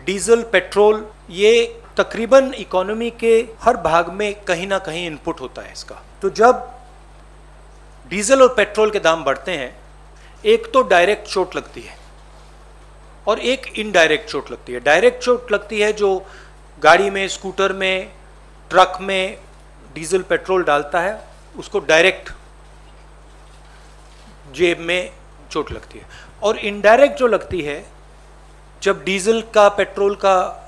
Diesel, petrol, ये तकरीबन economy के हर भाग में कहीं ना कहीं इनपुट होता है इसका। तो जब डीजल और पेट्रोल के दाम बढ़ते हैं, एक तो डायरेक्ट चोट लगती है और एक इनडायरेक्ट चोट लगती है। डायरेक्ट चोट लगती है जो गाड़ी में, स्कूटर में, ट्रक में डीजल पेट्रोल डालता है, उसको डायरेक्ट जेब में चोट लगती है। और इनडायरेक्ट जो लगती है, जब डीजल का, पेट्रोल का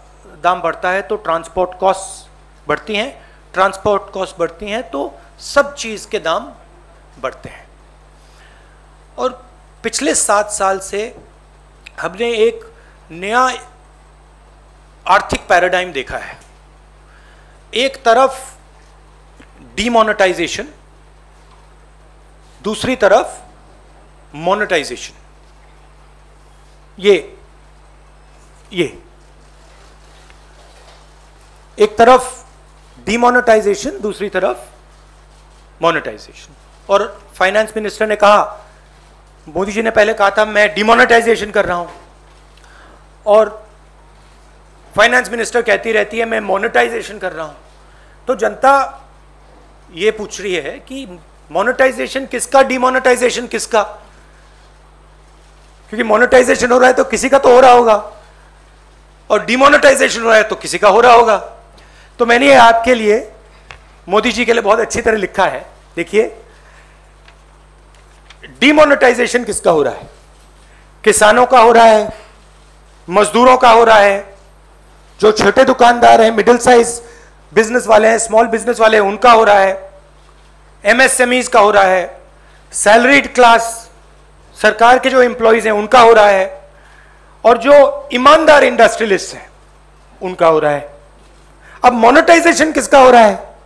दाम बढ़ता है तो ट्रांसपोर्ट कॉस्ट बढ़ती हैं। ट्रांसपोर्ट कॉस्ट बढ़ती हैं तो सब चीज़ के दाम बढ़ते हैं। और पिछले 7 साल से हमने एक नया आर्थिक पैराडाइम देखा है। एक तरफ डीमोनेटाइजेशन, दूसरी तरफ मोनेटाइजेशन। ये एक तरफ डीमोनेटाइजेशन, दूसरी तरफ मोनेटाइजेशन। और फाइनेंस मिनिस्टर ने कहा, मोदी जी ने पहले कहा था मैं डीमोनेटाइजेशन कर रहा हूं, और फाइनेंस मिनिस्टर कहती रहती है मैं मोनेटाइजेशन कर रहा हूं। तो जनता ये पूछ रही है कि मोनेटाइजेशन किसका, डीमोनेटाइजेशन किसका? क्योंकि मोनेटाइजेशन हो रहा है तो किसी का तो हो रहा होगा, और डीमोनेटाइजेशन हो रहा है तो किसी का हो रहा होगा। तो मैंने ये आपके लिए, मोदी जी के लिए बहुत अच्छी तरह लिखा है। देखिए, डीमोनेटाइजेशन किसका हो रहा है? किसानों का हो रहा है, मजदूरों का हो रहा है, जो छोटे दुकानदार हैं, मिडिल साइज बिजनेस वाले हैं, स्मॉल बिजनेस वाले हैं, उनका हो रहा है, एमएसएमईज का हो रहा है, सैलरीड क्लास, सरकार के जो एम्प्लॉयज हैं उनका हो रहा है, और जो ईमानदार इंडस्ट्रियलिस्ट हैं उनका हो रहा है। अब मोनेटाइजेशन किसका हो रहा है?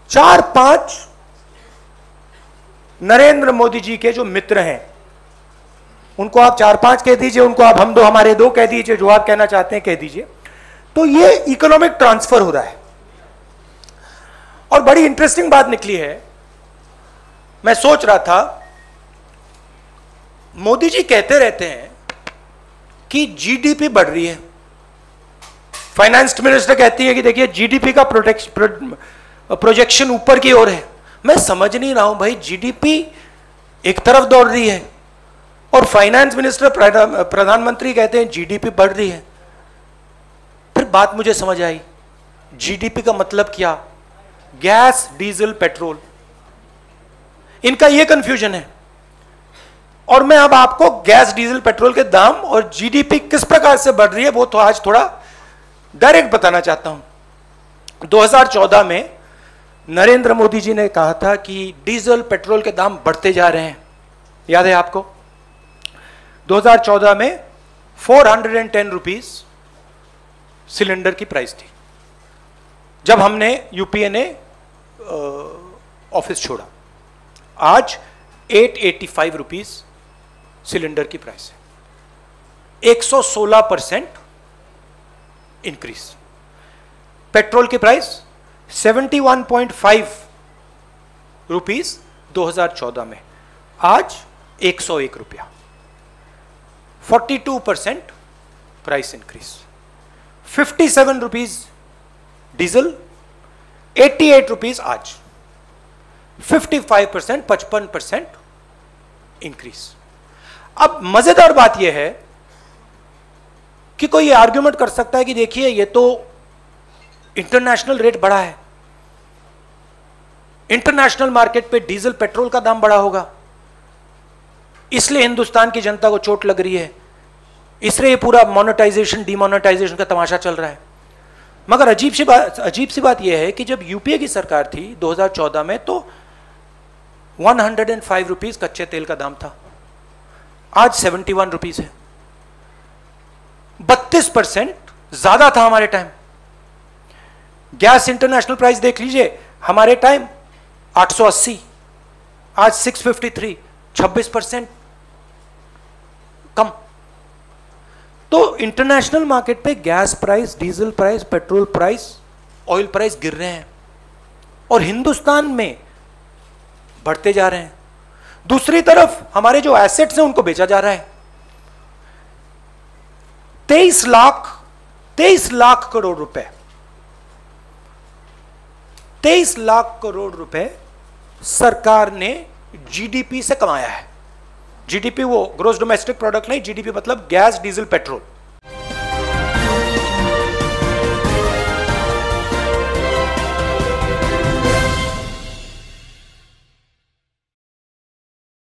4-5 नरेंद्र मोदी जी के जो मित्र हैं, उनको आप 4-5 कह दीजिए, उनको आप हम दो हमारे दो कह दीजिए, जो आप कहना चाहते हैं कह दीजिए। तो ये इकोनॉमिक ट्रांसफर हो रहा है। और बड़ी इंटरेस्टिंग बात निकली है, मैं सोच रहा था, मोदी जी कहते रहते हैं कि जीडीपी बढ़ रही है, फाइनेंस मिनिस्टर कहती है कि देखिए जीडीपी का प्रोजेक्शन ऊपर की ओर है। मैं समझ नहीं रहा हूं भाई, जीडीपी एक तरफ दौड़ रही है और फाइनेंस मिनिस्टर, प्रधानमंत्री कहते हैं जीडीपी बढ़ रही है। फिर बात मुझे समझ आई, जीडीपी का मतलब क्या? गैस, डीजल, पेट्रोल, इनका यह कंफ्यूजन है। और मैं अब आपको गैस, डीजल, पेट्रोल के दाम और जीडीपी किस प्रकार से बढ़ रही है वो तो आज थोड़ा डायरेक्ट बताना चाहता हूं। 2014 में नरेंद्र मोदी जी ने कहा था कि डीजल, पेट्रोल के दाम बढ़ते जा रहे हैं, याद है आपको? 2014 में 410 रुपीज सिलेंडर की प्राइस थी जब हमने, यूपीए ने ऑफिस छोड़ा। आज 885 रुपीज सिलेंडर की प्राइस है, 116% इंक्रीज। पेट्रोल की प्राइस 71.5 रुपीज 2014 में, आज 101 रुपया, 42% price increase. 57 rupees diesel, 88 rupees आज, 55%, 55% इंक्रीज। अब मजेदार बात यह है कि कोई ये आर्ग्यूमेंट कर सकता है कि देखिए ये तो इंटरनेशनल रेट बढ़ा है, इंटरनेशनल मार्केट पे डीजल, पेट्रोल का दाम बढ़ा होगा, इसलिए हिंदुस्तान की जनता को चोट लग रही है, इसलिए ये पूरा मोनेटाइजेशन, डीमोनेटाइजेशन का तमाशा चल रहा है। मगर अजीब सी बात यह है कि जब यूपीए की सरकार थी 2014 में, तो 105 रुपीज कच्चे तेल का दाम था, आज 71 रुपीज है, 32% ज्यादा था हमारे टाइम। गैस इंटरनेशनल प्राइस देख लीजिए, हमारे टाइम 880, आज 653, 26% कम। तो इंटरनेशनल मार्केट पे gas price, diesel price, petrol price, oil price गिर रहे हैं और हिंदुस्तान में बढ़ते जा रहे हैं। दूसरी तरफ हमारे जो एसेट्स हैं उनको बेचा जा रहा है। 23 लाख करोड़ रुपए, 23 लाख करोड़ रुपए सरकार ने जीडीपी से कमाया है। जीडीपी वो ग्रोस डोमेस्टिक प्रोडक्ट नहीं, जीडीपी मतलब गैस, डीजल, पेट्रोल।